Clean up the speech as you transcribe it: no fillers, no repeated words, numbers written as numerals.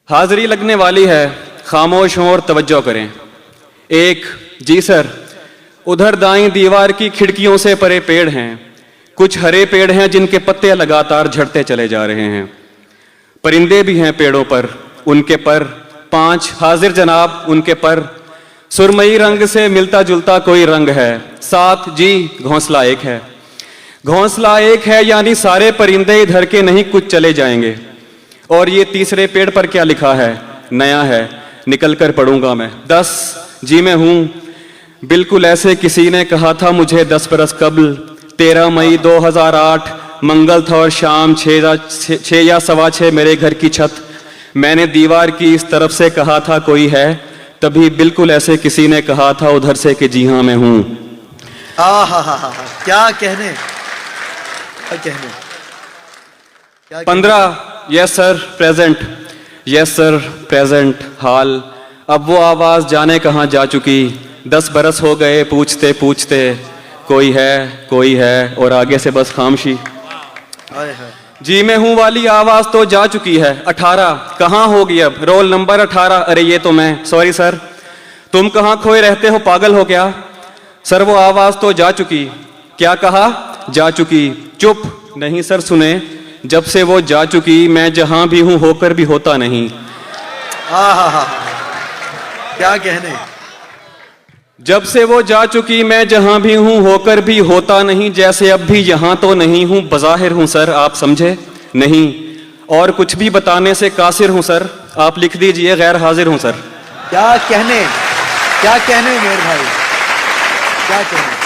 हाजिरी लगने वाली है, खामोश हों और तवज्जो करें। एक, जी सर, उधर दाईं दीवार की खिड़कियों से परे पेड़ हैं, कुछ हरे पेड़ हैं जिनके पत्ते लगातार झड़ते चले जा रहे हैं। परिंदे भी हैं पेड़ों पर, उनके पर 5, हाजिर जनाब, उनके पर सुरमई रंग से मिलता जुलता कोई रंग है। 7, जी, घोंसला एक है। घोंसला एक है यानी सारे परिंदे इधर के नहीं, कुछ चले जाएंगे। और ये तीसरे पेड़ पर क्या लिखा है? नया है, निकल कर पढ़ूंगा मैं। 10, जी मैं हूं, बिल्कुल ऐसे किसी ने कहा था मुझे 10 बरस कबल। 13 मई 2008 मंगल था और शाम 6 या 6:15 मेरे घर की छत। मैंने दीवार की इस तरफ से कहा था कोई है, तभी बिल्कुल ऐसे किसी ने कहा था उधर से कि जी हाँ मैं हूं। क्या कहने, क्या कहने। 15, yes sir present, yes sir present हाल। अब वो आवाज जाने कहाँ जा चुकी। 10 बरस हो गए पूछते पूछते, कोई है और आगे से बस खामोशी। जी मैं हूं वाली आवाज तो जा चुकी है। 18, कहाँ होगी अब? Roll number 18। अरे ये तो मैं, सॉरी सर। तुम कहाँ खोए रहते हो, पागल हो क्या? सर वो आवाज तो जा चुकी। क्या कहा? जा चुकी। चुप, नहीं सर सुने, जब से वो जा चुकी मैं जहां भी हूं होकर भी होता नहीं। क्या कहने। जब से वो जा चुकी मैं जहां भी हूं होकर भी होता नहीं, जैसे अब भी यहां तो नहीं हूं, बज़ाहिर हूं सर, आप समझे नहीं, और कुछ भी बताने से कासिर हूं सर, आप लिख दीजिए गैर हाजिर हूं सर। क्या कहने, क्या कहने मेरे भाई, क्या कहने।